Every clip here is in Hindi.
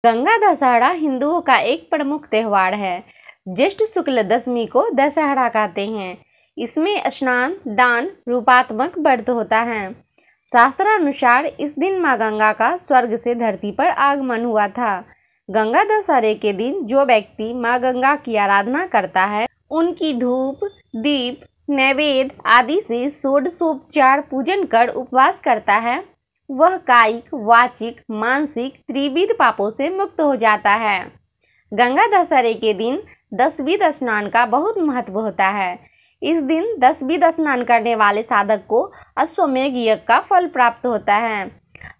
गंगा दशहरा हिंदुओं का एक प्रमुख त्यौहार है। ज्येष्ठ शुक्ल दशमी को दशहरा कहते हैं। इसमें स्नान, दान, रूपात्मक व्रत होता है। शास्त्रानुसार इस दिन मां गंगा का स्वर्ग से धरती पर आगमन हुआ था। गंगा दशहरे के दिन जो व्यक्ति मां गंगा की आराधना करता है, उनकी धूप, दीप, नैवेद्य आदि से षोडशोपचार पूजन कर उपवास करता है, वह कायिक, वाचिक, मानसिक त्रिविध पापों से मुक्त हो जाता है। गंगा दशहरे के दिन दशविध स्नान का बहुत महत्व होता है। इस दिन दशविध स्नान करने वाले साधक को अश्वमेध यज्ञ का फल प्राप्त होता है।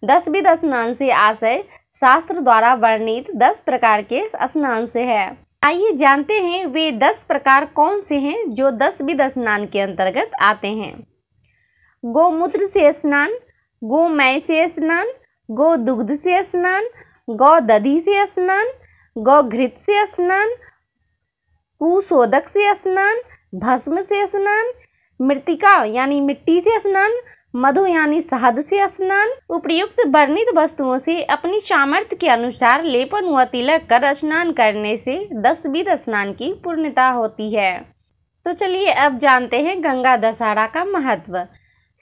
दशविध स्नान से आशय शास्त्र द्वारा वर्णित 10 प्रकार के स्नान से है। आइए जानते हैं वे 10 प्रकार कौन से हैं जो दशविध स्नान के अंतर्गत आते हैं। गोमूत्र से स्नान, गोमय से स्नान, गो दुग्ध से स्नान, गौ दधि से स्नान, गौ घृत से स्नान, कुशोदक से स्नान, भस्म से स्नान, मृतिका यानी मिट्टी से स्नान, मधु यानी शहद से स्नान। उपर्युक्त वर्णित वस्तुओं से अपनी सामर्थ्य के अनुसार लेपन व तिलक कर स्नान करने से दशविध स्नान की पूर्णता होती है। तो चलिए अब जानते हैं गंगा दशहरा का महत्व।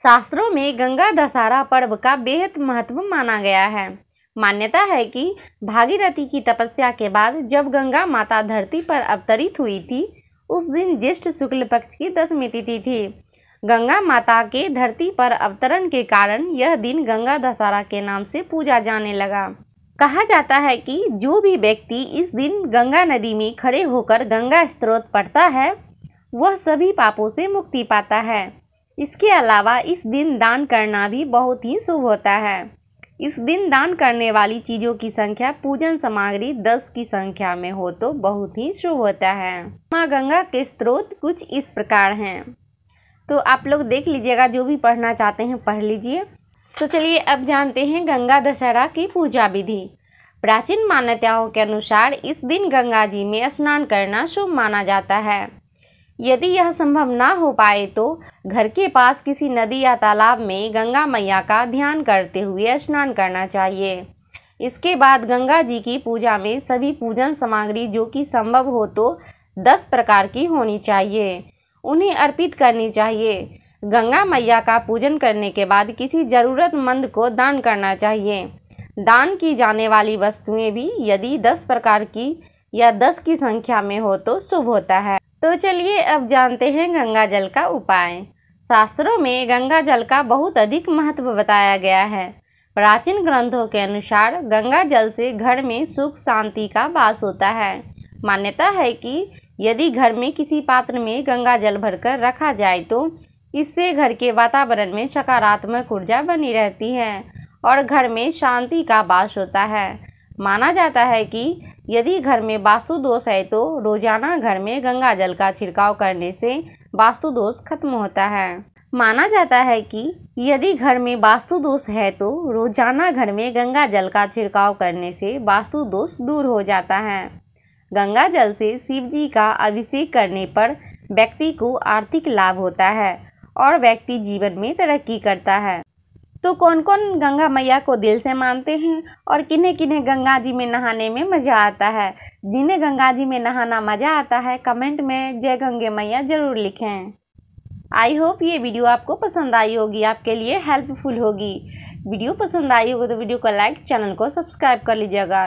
शास्त्रों में गंगा दशहरा पर्व का बेहद महत्व माना गया है। मान्यता है कि भागीरथी की तपस्या के बाद जब गंगा माता धरती पर अवतरित हुई थी, उस दिन ज्येष्ठ शुक्ल पक्ष की दशमी तिथि थी। गंगा माता के धरती पर अवतरण के कारण यह दिन गंगा दशहरा के नाम से पूजा जाने लगा। कहा जाता है कि जो भी व्यक्ति इस दिन गंगा नदी में खड़े होकर गंगा स्तोत्र पढ़ता है, वह सभी पापों से मुक्ति पाता है। इसके अलावा इस दिन दान करना भी बहुत ही शुभ होता है। इस दिन दान करने वाली चीज़ों की संख्या पूजन सामग्री 10 की संख्या में हो तो बहुत ही शुभ होता है। माँ गंगा के स्रोत कुछ इस प्रकार हैं, तो आप लोग देख लीजिएगा, जो भी पढ़ना चाहते हैं पढ़ लीजिए। तो चलिए अब जानते हैं गंगा दशहरा की पूजा विधि। प्राचीन मान्यताओं के अनुसार इस दिन गंगा जी में स्नान करना शुभ माना जाता है। यदि यह संभव ना हो पाए तो घर के पास किसी नदी या तालाब में गंगा मैया का ध्यान करते हुए स्नान करना चाहिए। इसके बाद गंगा जी की पूजा में सभी पूजन सामग्री जो कि संभव हो तो 10 प्रकार की होनी चाहिए, उन्हें अर्पित करनी चाहिए। गंगा मैया का पूजन करने के बाद किसी ज़रूरतमंद को दान करना चाहिए। दान की जाने वाली वस्तुएं भी यदि 10 प्रकार की या 10 की संख्या में हो तो शुभ होता है। तो चलिए अब जानते हैं गंगा जल का उपाय। शास्त्रों में गंगा जल का बहुत अधिक महत्व बताया गया है। प्राचीन ग्रंथों के अनुसार गंगा जल से घर में सुख शांति का वास होता है। मान्यता है कि यदि घर में किसी पात्र में गंगा जल भरकर रखा जाए तो इससे घर के वातावरण में सकारात्मक ऊर्जा बनी रहती है और घर में शांति का वास होता है। माना जाता है कि यदि घर में वास्तु दोष है तो रोजाना घर में गंगा जल का छिड़काव करने से वास्तु दोष खत्म होता है। माना जाता है कि यदि घर में वास्तु दोष है तो रोजाना घर में गंगा जल का छिड़काव करने से वास्तु दोष दूर हो जाता है। गंगा जल से शिव जी का अभिषेक करने पर व्यक्ति को आर्थिक लाभ होता है और व्यक्ति जीवन में तरक्की करता है। तो कौन कौन गंगा मैया को दिल से मानते हैं और किन्हें किन्हें गंगा जी में नहाने में मज़ा आता है? जिन्हें गंगा जी में नहाना मज़ा आता है, कमेंट में जय गंगे मैया ज़रूर लिखें। आई होप ये वीडियो आपको पसंद आई होगी, आपके लिए हेल्पफुल होगी। वीडियो पसंद आई होगी तो वीडियो को लाइक, चैनल को सब्सक्राइब कर लीजिएगा।